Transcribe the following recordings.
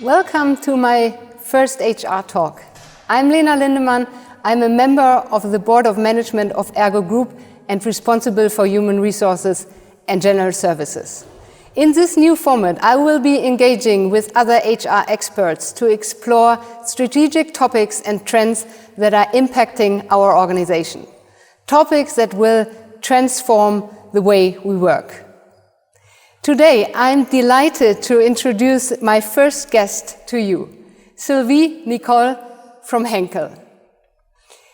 Welcome to my first HR talk. I'm Lena Lindemann. I'm a member of the Board of Management of ERGO Group and responsible for human resources and general services. In this new format, I will be engaging with other HR experts to explore strategic topics and trends that are impacting our organization. Topics that will transform the way we work. Today, I'm delighted to introduce my first guest to you, Sylvie Nicol from Henkel.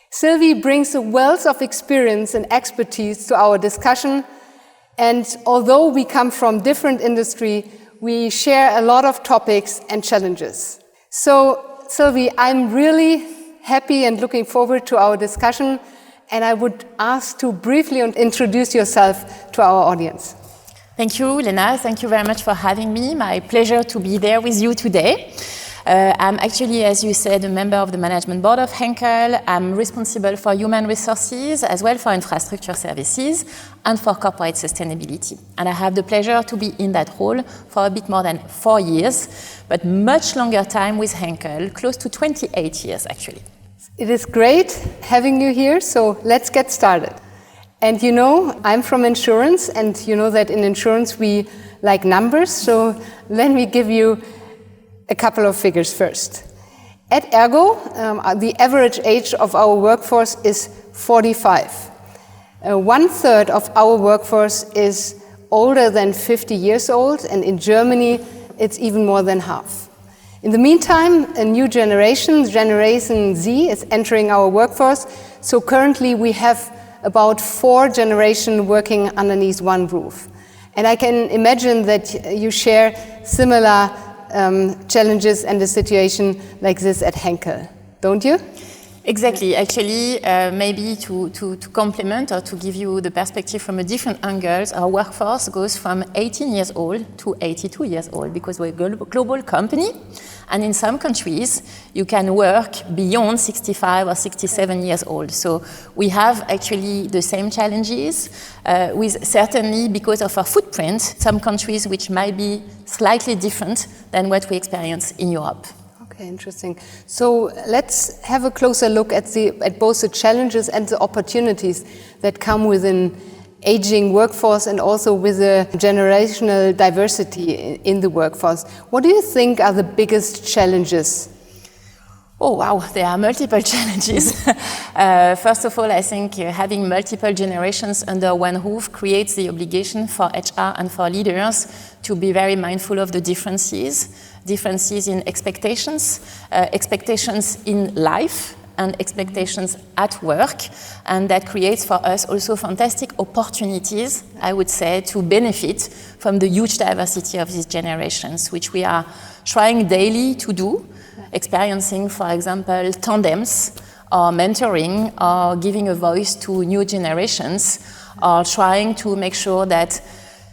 Sylvie brings a wealth of experience and expertise to our discussion, and although we come from different industry, we share a lot of topics and challenges. So, Sylvie, I'm really happy and looking forward to our discussion, and I would ask to briefly introduce yourself to our audience. Thank you, Lena. Thank you very much for having me. My pleasure to be there with you today. I'm actually, as you said, a member of the management board of Henkel. I'm responsible for human resources, as well for infrastructure services, and for corporate sustainability. And I have the pleasure to be in that role for a bit more than 4 years, but much longer time with Henkel, close to 28 years, actually. It is great having you here, so let's get started. And you know, I'm from insurance, and you know that in insurance we like numbers, so let me give you a couple of figures first. At ERGO, the average age of our workforce is 45. 1/3 of our workforce is older than 50 years old, and in Germany it's even more than half. In the meantime, a new generation, Generation Z, is entering our workforce, so currently we have about 4 generations working underneath one roof. And I can imagine that you share similar challenges and a situation like this at Henkel, don't you? Exactly. Actually, maybe to complement or to give you the perspective from a different angle, our workforce goes from 18 years old to 82 years old because we're a global company. And in some countries, you can work beyond 65 or 67 years old. So we have actually the same challenges, with certainly because of our footprint, some countries which might be slightly different than what we experience in Europe. Okay, interesting. So let's have a closer look at both the challenges and the opportunities that come with an aging workforce and also with the generational diversity in the workforce. What do you think are the biggest challenges? Oh, wow, there are multiple challenges. First of all, I think having multiple generations under one roof creates the obligation for HR and for leaders to be very mindful of the differences in expectations, expectations in life, and expectations at work, and that creates for us also fantastic opportunities, I would say, to benefit from the huge diversity of these generations, which we are trying daily to do, experiencing, for example, tandems, or mentoring, or giving a voice to new generations, or trying to make sure that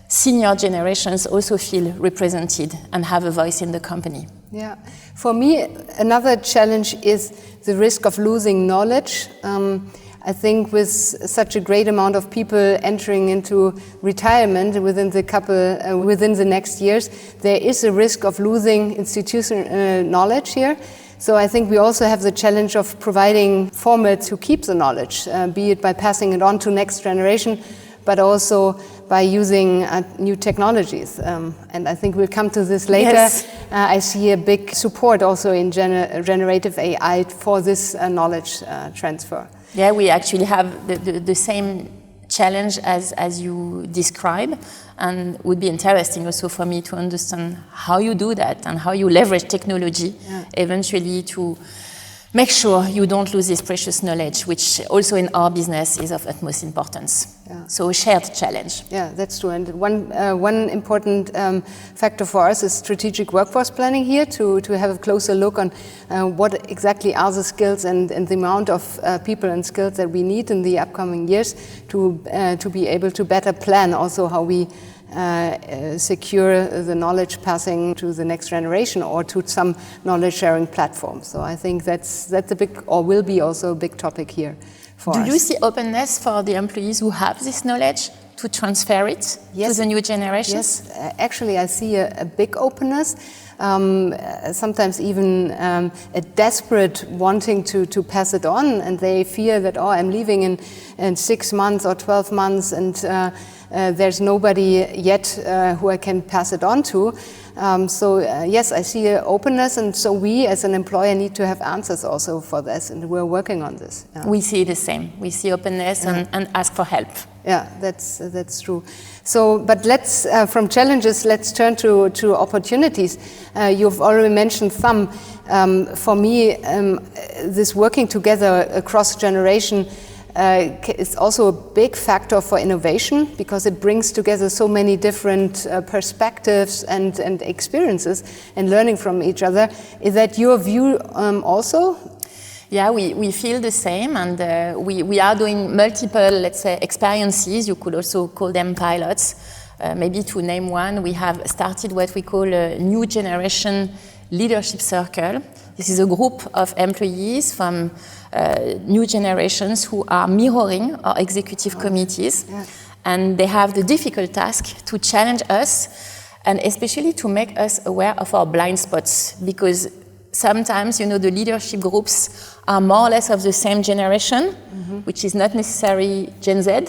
senior generations also feel represented and have a voice in the company. Yeah, for me, another challenge is the risk of losing knowledge. I think with such a great amount of people entering into retirement within the next years, there is a risk of losing institutional knowledge here. So I think we also have the challenge of providing formats to keep the knowledge, be it by passing it on to next generation, but also by using new technologies. And I think we'll come to this later. Yes. I see a big support also in generative AI for this knowledge transfer. Yeah, we actually have the same challenge as you describe, and it would be interesting also for me to understand how you do that and how you leverage technology eventually to make sure you don't lose this precious knowledge, which also in our business is of utmost importance. Yeah. So a shared challenge. Yeah, that's true. And one important factor for us is strategic workforce planning here, to have a closer look on what exactly are the skills and the amount of people and skills that we need in the upcoming years to be able to better plan also how we secure the knowledge passing to the next generation or to some knowledge sharing platform. So I think that's a big, or will be also a big topic here for us. Do you see openness for the employees who have this knowledge to transfer it to the new generations? Yes, actually I see a big openness. sometimes even a desperate wanting to pass it on, and they fear that, oh, I'm leaving in 6 months or 12 months, and there's nobody yet who I can pass it on to. Yes, I see an openness, and so we as an employer need to have answers also for this, and we're working on this. Yeah. We see the same. We see openness and ask for help. Yeah, that's true. So, but let's from challenges, let's turn to opportunities. You've already mentioned some. For me, this working together across generation is also a big factor for innovation, because it brings together so many different perspectives and experiences and learning from each other. Is that your view also? Yeah, we feel the same, and we are doing multiple, let's say, experiences. You could also call them pilots. Maybe to name one, we have started what we call a new generation leadership circle. This is a group of employees from new generations who are mirroring our executive committees. Yeah. And they have the difficult task to challenge us, and especially to make us aware of our blind spots, because sometimes, the leadership groups are more or less of the same generation, which is not necessarily Gen Z,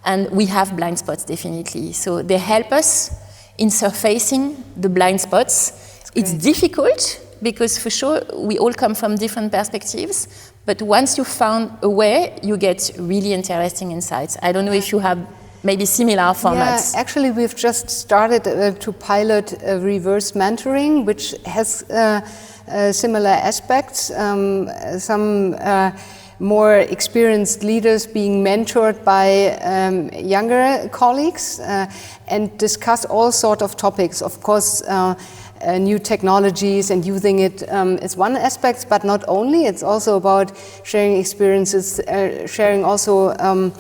and we have blind spots, definitely. So they help us in surfacing the blind spots. It's difficult, because for sure we all come from different perspectives, but once you found a way, you get really interesting insights. I don't know if you have maybe similar formats. Yeah, actually we've just started to pilot reverse mentoring, which has similar aspects. Some more experienced leaders being mentored by younger colleagues and discuss all sorts of topics. Of course, new technologies and using it is one aspect, but not only. It's also about sharing experiences, sharing also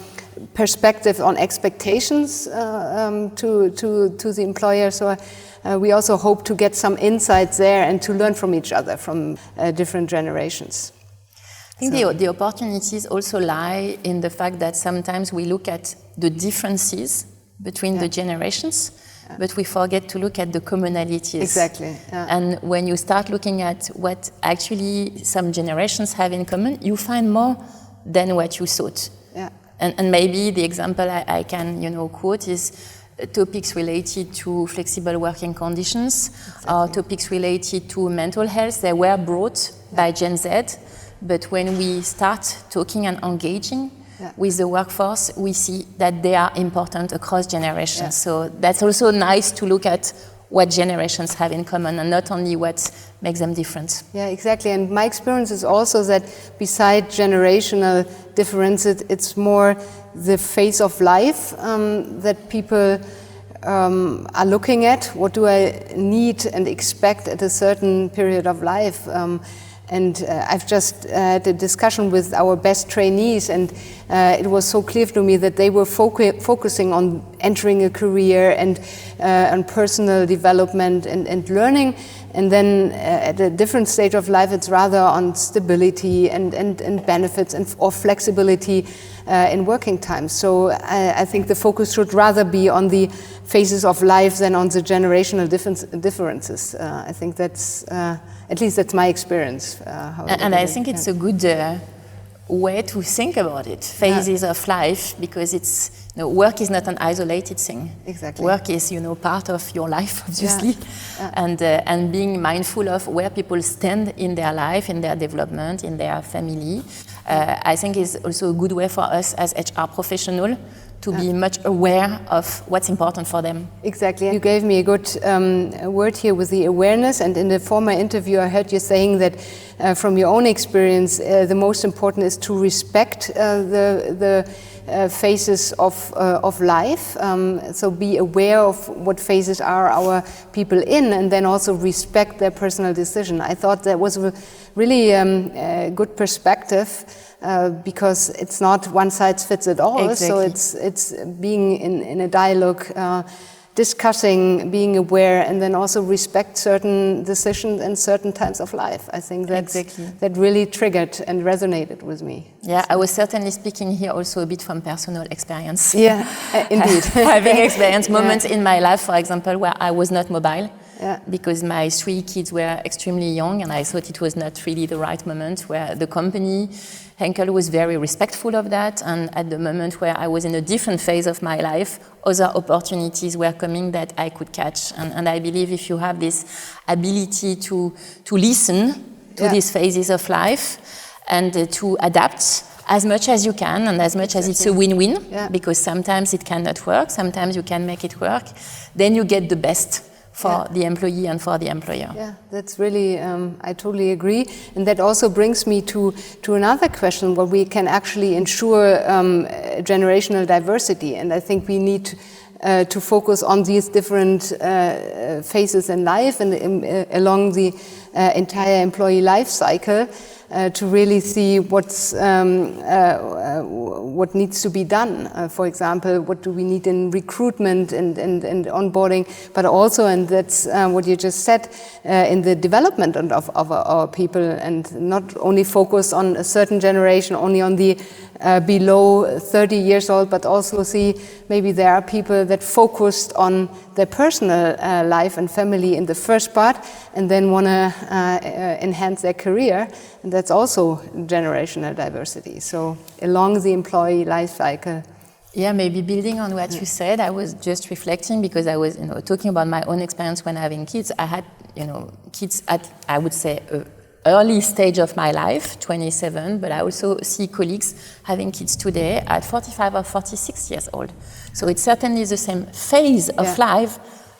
perspective on expectations to the employer. So we also hope to get some insights there and to learn from each other, from different generations. I think the opportunities also lie in the fact that sometimes we look at the differences between the generations, but we forget to look at the commonalities. Exactly. Yeah. And when you start looking at what actually some generations have in common, you find more than what you thought. Yeah. And maybe the example I can quote is topics related to flexible working conditions, or topics related to mental health. They were brought by Gen Z, but when we start talking and engaging with the workforce, we see that they are important across generations. Yeah. So that's also nice to look at what generations have in common and not only what makes them different. Yeah, exactly. And my experience is also that beside generational differences, it's more the phase of life that people are looking at. What do I need and expect at a certain period of life? And I've just had a discussion with our best trainees, and it was so clear to me that they were focusing on entering a career and on personal development and learning. And then at a different stage of life, it's rather on stability and benefits or flexibility in working time. So I think the focus should rather be on the phases of life than on the generational differences. I think that's, at least that's my experience. And I think it's a good way to think about it, phases of life, because it's, work is not an isolated thing. Exactly. Work is, part of your life, obviously, and being mindful of where people stand in their life, in their development, in their family, I think is also a good way for us as HR professionals to be much aware of what's important for them. Exactly. You gave me a good word here with the awareness, and in the former interview I heard you saying that from your own experience the most important is to respect the phases of life, so be aware of what phases are our people in, and then also respect their personal decision. I thought that was a really good perspective, because it's not one size fits it all. Exactly. So it's being in a dialogue, discussing, being aware, and then also respect certain decisions and certain times of life. I think that really triggered and resonated with me. Yeah, I was certainly speaking here also a bit from personal experience. Yeah, indeed. Having experienced moments in my life, for example, where I was not mobile. because my 3 kids were extremely young and I thought it was not really the right moment, where the company, Henkel, was very respectful of that, and at the moment where I was in a different phase of my life, other opportunities were coming that I could catch. And I believe if you have this ability to listen to these phases of life and to adapt as much as you can, and as much as it's a win-win, because sometimes it cannot work, sometimes you can make it work, then you get the best for the employee and for the employer. Yeah, that's really, I totally agree. And that also brings me to another question, where we can actually ensure generational diversity. And I think we need to focus on these different phases in life and along the entire employee life cycle. To really see what needs to be done. For example, what do we need in recruitment and onboarding, but also, and that's what you just said, in the development of our people, and not only focus on a certain generation, only on the below 30 years old, but also see maybe there are people that focused on their personal life and family in the first part, and then want to enhance their career, and that's also generational diversity. So along the employee life cycle. Yeah, maybe building on what you said, I was just reflecting, because I was, talking about my own experience when having kids. I had, kids at, I would say, early stage of my life, 27, but I also see colleagues having kids today at 45 or 46 years old. So it's certainly the same phase of life,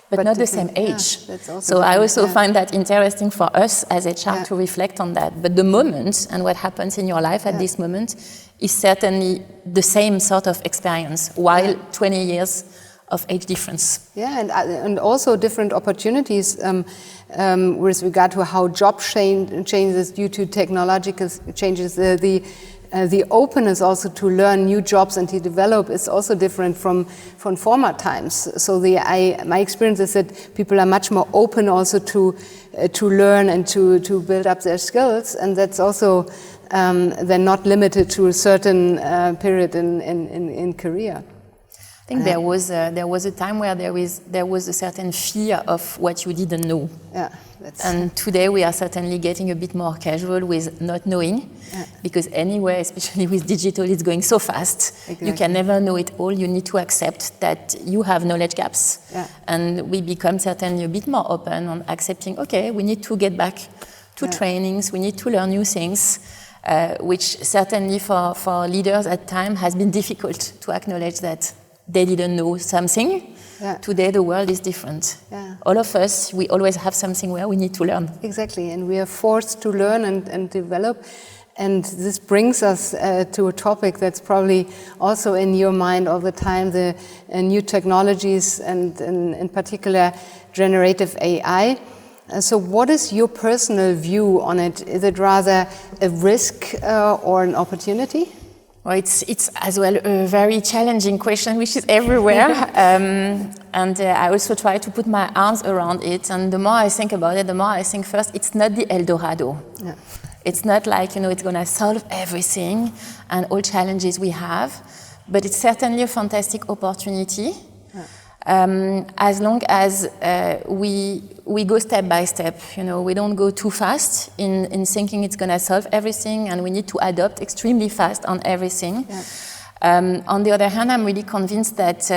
but not the same age. So I also find that interesting for us as HR to reflect on that. But the moment and what happens in your life at this moment is certainly the same sort of experience, while 20 years of age difference. Yeah, and also different opportunities with regard to how job changes due to technological changes. The openness also to learn new jobs and to develop is also different from former times. So my experience is that people are much more open also to learn and to build up their skills, and that's also they're not limited to a certain period in career. I think there was a time where there was a certain fear of what you didn't know. Yeah, and today we are certainly getting a bit more casual with not knowing, because anyway, especially with digital, it's going so fast. Exactly. You can never know it all. You need to accept that you have knowledge gaps. Yeah. And we become certainly a bit more open on accepting, okay, we need to get back to trainings, we need to learn new things, which certainly for leaders at time has been difficult to acknowledge that they didn't know something. Yeah. Today the world is different. Yeah. All of us, we always have something where we need to learn. Exactly, and we are forced to learn and develop. And this brings us to a topic that's probably also in your mind all the time, the new technologies and in particular generative AI. So what is your personal view on it? Is it rather a risk or an opportunity? Well, it's as well a very challenging question, which is everywhere. And I also try to put my arms around it. And the more I think about it, the more I think first, it's not the El Dorado. Yeah. It's not like, it's going to solve everything and all challenges we have. But it's certainly a fantastic opportunity. Yeah. As long as we go step by step, we don't go too fast in thinking it's going to solve everything, and we need to adapt extremely fast on everything. Yeah. On the other hand, I'm really convinced that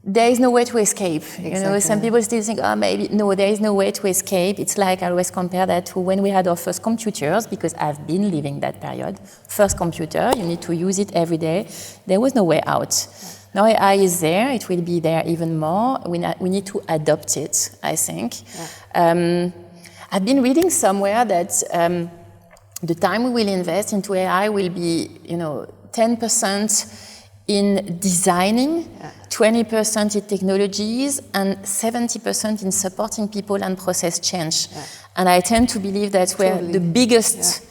there is no way to escape. Exactly. Some people still think, maybe, no, there is no way to escape. It's like, I always compare that to when we had our first computers, because I've been living that period. First computer, you need to use it every day. There was no way out. Yeah. Now AI is there, it will be there even more. We need to adopt it, I think. Yeah. I've been reading somewhere that the time we will invest into AI will be, 10% in designing, 20% in technologies, and 70% in supporting people and process change. Yeah. And I tend to believe that's where the biggest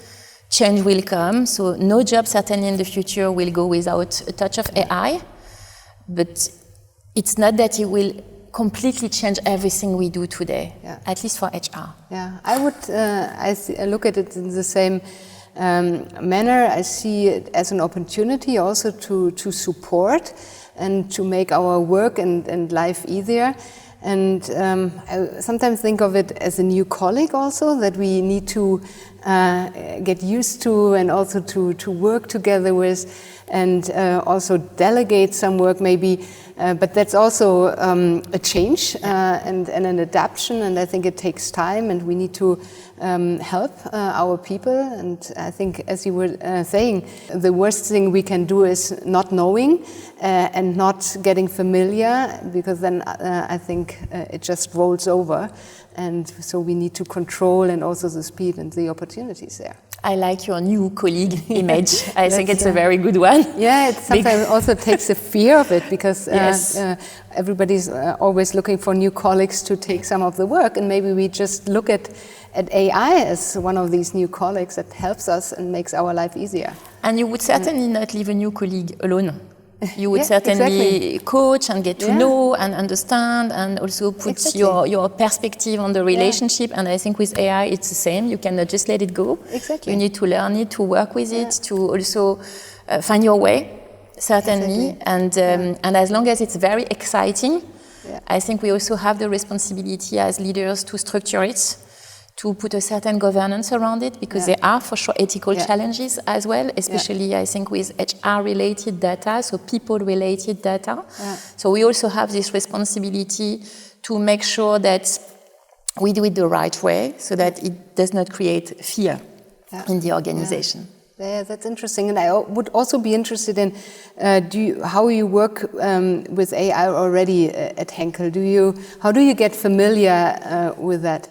change will come. So no job certainly in the future will go without a touch of AI. But it's not that it will completely change everything we do today, at least for HR. Yeah, I would I look at it in the same manner. I see it as an opportunity also to support and to make our work and life easier. And I sometimes think of it as a new colleague also that we need to get used to and also to work together with, and also delegate some work maybe. But that's also a change and an adaptation, and I think it takes time, and we need to help our people. And I think, as you were saying, the worst thing we can do is not knowing and not getting familiar, because then I think it just rolls over. And so we need to control and also the speed and the opportunities there. I like your new colleague image. I think it's a very good one. Yeah, it sometimes also takes the fear of it, because everybody's always looking for new colleagues to take some of the work, and maybe we just look at AI as one of these new colleagues that helps us and makes our life easier. And you would certainly not leave a new colleague alone. You would certainly coach and get to know and understand, and also put your perspective on the relationship. And I think with AI it's the same. You cannot just let it go. Exactly. You need to learn it, to work with it, to also find your way, certainly. And as long as it's very exciting, I think we also have the responsibility as leaders to structure it, to put a certain governance around it, because there are for sure ethical challenges as well, especially I think with HR-related data, so people-related data. So we also have this responsibility to make sure that we do it the right way, so that it does not create fear in the organization. Yeah, that's interesting. And I would also be interested in how you work with AI already at Henkel. How do you get familiar with that?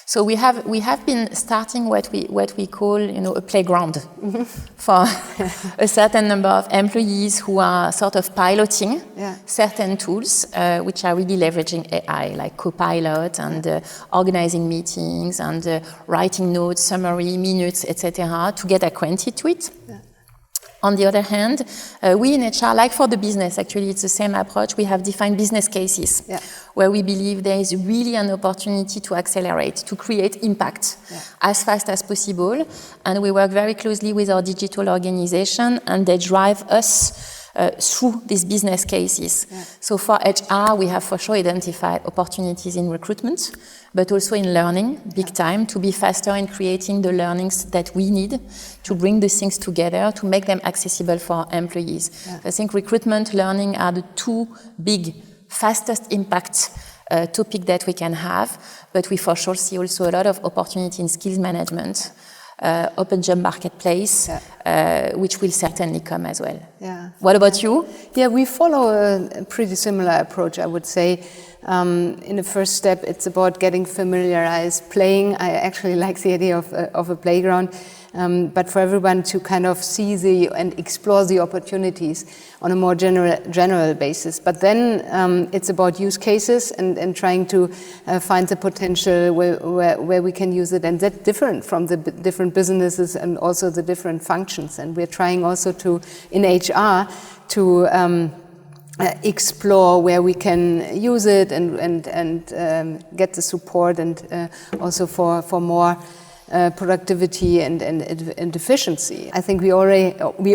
So we have been starting what we call a playground for a certain number of employees who are sort of piloting certain tools which are really leveraging AI, like Copilot and organizing meetings and writing notes, summary, minutes, etc., to get acquainted to it. On the other hand, we in HR, like for the business, actually it's the same approach, we have defined business cases where we believe there is really an opportunity to accelerate, to create impact as fast as possible. And we work very closely with our digital organization, and they drive us through these business cases. So for HR, we have for sure identified opportunities in recruitment, but also in learning, big time, to be faster in creating the learnings that we need to bring these things together, to make them accessible for our employees. I think recruitment, learning are the two big, fastest impact topic that we can have, but we for sure see also a lot of opportunity in skills management, open job marketplace, which will certainly come as well. What about you? Yeah, we follow a pretty similar approach, I would say. In the first step, it's about getting familiarized, playing. I actually like the idea of a playground, but for everyone to kind of see and explore the opportunities on a more general basis. But then it's about use cases and trying to find the potential where we can use it, and that's different from the different businesses and also the different functions. And we're trying also to, in HR, to explore where we can use it and get the support, and also for more productivity and efficiency. I think we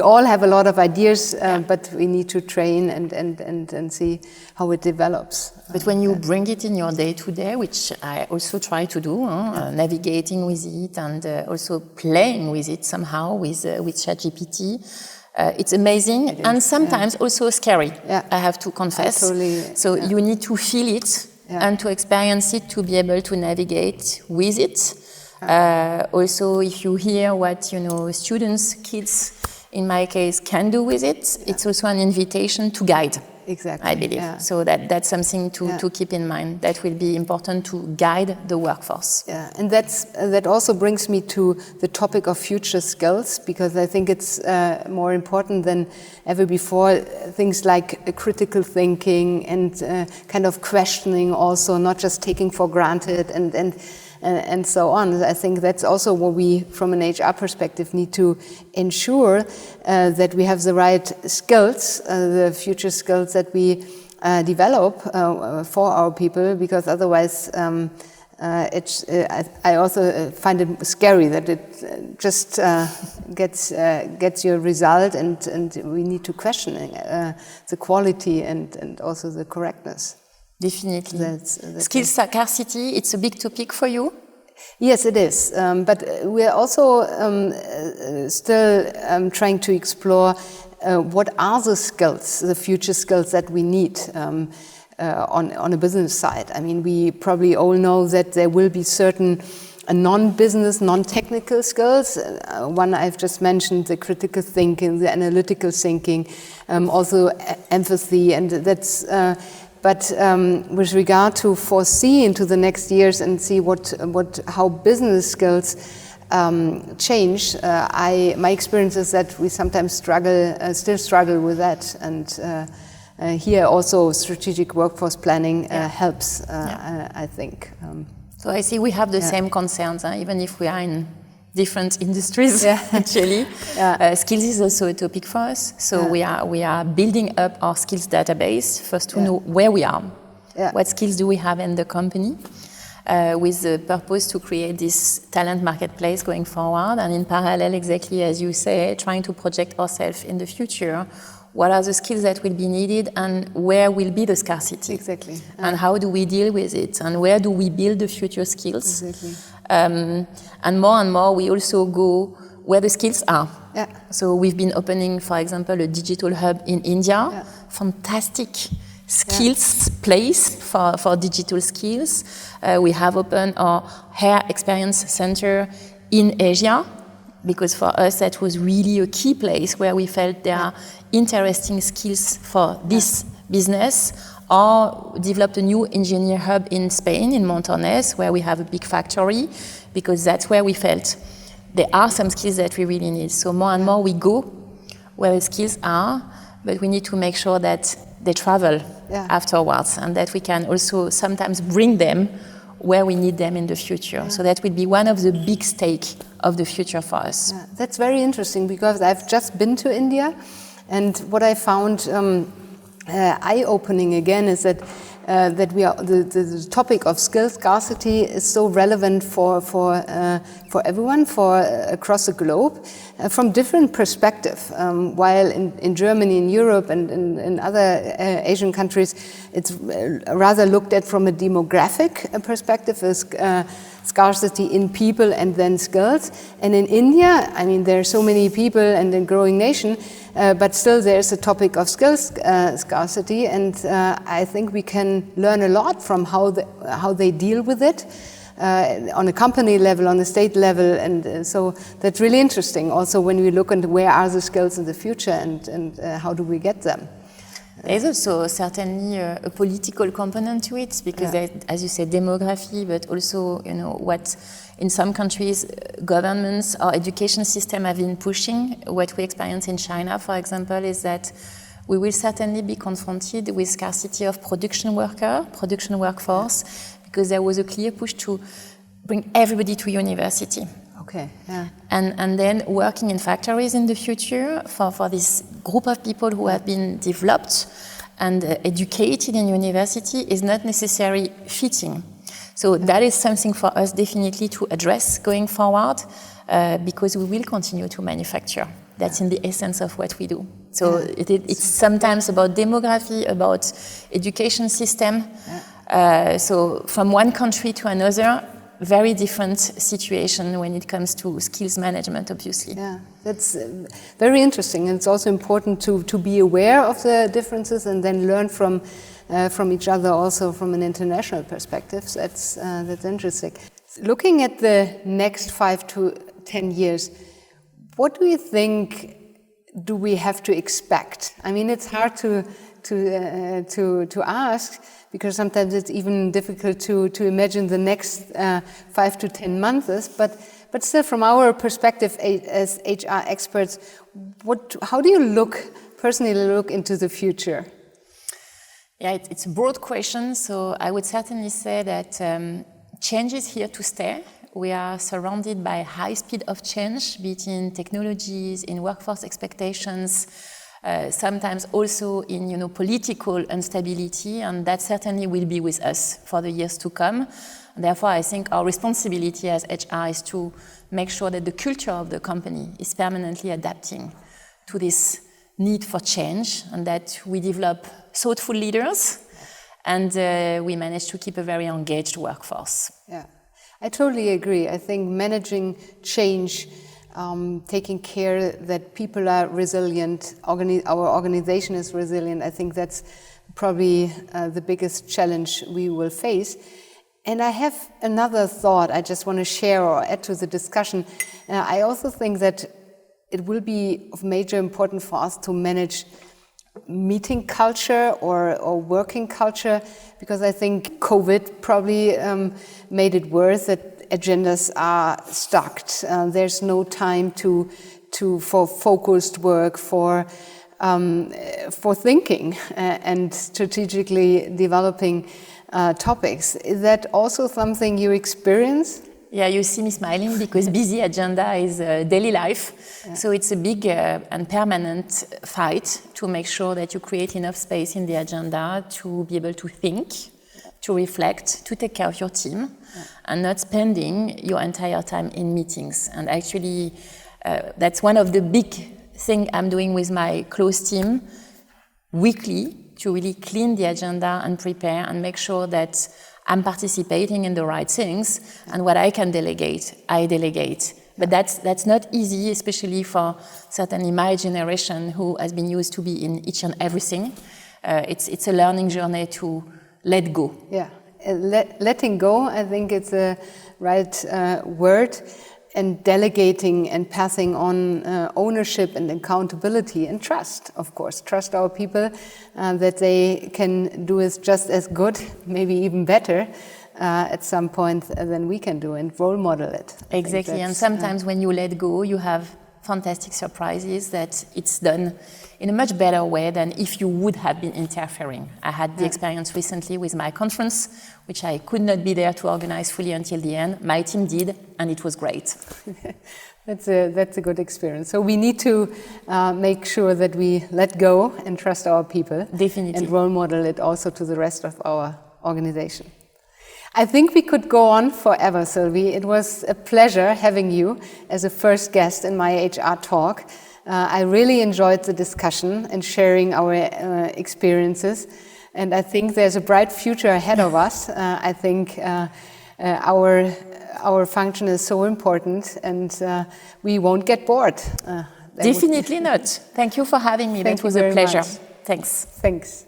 all have a lot of ideas, but we need to train and see how it develops. But when you bring it in your day-to-day, which I also try to do, navigating with it and also playing with it somehow with ChatGPT, it's amazing and sometimes also scary, I have to confess. So you need to feel it and to experience it to be able to navigate with it. Also, if you hear what students, kids, in my case, can do with it, it's also an invitation to guide. Exactly. I believe. So that's something to keep in mind. That will be important to guide the workforce. And that also brings me to the topic of future skills, because I think it's more important than ever before. Things like critical thinking and kind of questioning, also not just taking for granted and so on. I think that's also what we, from an HR perspective, need to ensure that we have the right skills, the future skills that we develop for our people, because otherwise I also find it scary that it just gets your result, and we need to question the quality and also the correctness. Definitely. That's Skills scarcity, it's a big topic for you? Yes, it is. But we're also still trying to explore what are the skills, the future skills that we need on a business side. I mean, we probably all know that there will be certain non-business, non-technical skills. One I've just mentioned, the critical thinking, the analytical thinking, also empathy, and that's. But with regard to foresee into the next years and see how business skills change, my experience is that we sometimes still struggle with that, and here also strategic workforce planning helps, I think. So I see we have the same concerns, even if we are in different industries, actually. Skills is also a topic for us. So we are building up our skills database, first to know where we are, what skills do we have in the company, with the purpose to create this talent marketplace going forward, and in parallel, exactly as you say, trying to project ourselves in the future. What are the skills that will be needed and where will be the scarcity? Exactly. And how do we deal with it? And where do we build the future skills? Exactly. And more, we also go where the skills are. Yeah. So we've been opening, for example, a digital hub in India. Fantastic skills place for digital skills. We have opened our hair experience center in Asia, because for us that was really a key place where we felt there are interesting skills for this business, or developed a new engineer hub in Spain, in Montornès, where we have a big factory, because that's where we felt there are some skills that we really need. So more and more we go where the skills are, but we need to make sure that they travel afterwards, and that we can also sometimes bring them where we need them in the future. So that will be one of the big stakes of the future for us. That's very interesting, because I've just been to India, and what I found eye-opening again is that the topic of skill scarcity is so relevant for everyone, across the globe, from different perspectives. While in Germany, in Europe, and in other Asian countries, it's rather looked at from a demographic perspective as scarcity in people and then skills. And in India, I mean, there are so many people and a growing nation, but still there's a topic of skills scarcity, and I think we can learn a lot from how they deal with it on a company level, on a state level, and so that's really interesting. Also, when we look at where are the skills in the future, and how do we get them. There's also certainly a political component to it, because as you said, demography, but also, what in some countries governments or education system have been pushing. What we experience in China, for example, is that we will certainly be confronted with scarcity of production workforce, because there was a clear push to bring everybody to university. Okay. And then working in factories in the future for this group of people who have been developed and educated in university is not necessarily fitting. So that is something for us definitely to address going forward, because we will continue to manufacture. That's in the essence of what we do. So it's sometimes about demography, about education system. So from one country to another, very different situation when it comes to skills management, obviously. Yeah, that's very interesting. And it's also important to be aware of the differences and then learn from each other, also from an international perspective. So that's interesting. Looking at the next 5 to 10 years, what do you think do we have to expect? I mean, it's hard to ask, because sometimes it's even difficult to imagine the next 5 to 10 months. But still, from our perspective as HR experts, how do you personally look into the future? Yeah, it's a broad question. So I would certainly say that change is here to stay. We are surrounded by high speed of change, be it in technologies, in workforce expectations, sometimes also in political instability, and that certainly will be with us for the years to come. And therefore, I think our responsibility as HR is to make sure that the culture of the company is permanently adapting to this need for change, and that we develop thoughtful leaders and we managed to keep a very engaged workforce. Yeah, I totally agree. I think managing change, taking care that people are resilient, our organization is resilient, I think that's probably the biggest challenge we will face. And I have another thought I just want to share or add to the discussion. I also think that it will be of major importance for us to manage meeting culture or working culture, because I think COVID probably made it worse that agendas are stuck. There's no time for focused work, for thinking and strategically developing topics. Is that also something you experience? Yeah, you see me smiling because busy agenda is daily life. Yeah. So it's a big and permanent fight to make sure that you create enough space in the agenda to be able to think, to reflect, to take care of your team, and not spending your entire time in meetings. And actually, that's one of the big things I'm doing with my close team weekly, to really clean the agenda and prepare and make sure that I'm participating in the right things, and what I can delegate, I delegate. But that's not easy, especially for certainly my generation who has been used to be in each and everything. It's a learning journey to let go. Yeah, letting go, I think it's a right word. And delegating and passing on ownership and accountability and trust, of course. Trust our people that they can do it just as good, maybe even better at some point than we can do, and role model it. Exactly, and sometimes when you let go, you have fantastic surprises that it's done in a much better way than if you would have been interfering. I had the experience recently with my conference, which I could not be there to organize fully until the end. My team did, and it was great. That's a good experience. So we need to make sure that we let go and trust our people. Definitely. And role model it also to the rest of our organization. I think we could go on forever, Sylvie. It was a pleasure having you as a first guest in my HR talk. I really enjoyed the discussion and sharing our experiences. And I think there's a bright future ahead of us. I think our function is so important, and we won't get bored. Definitely not. Thank you for having me. That was a pleasure. Thanks. Thanks.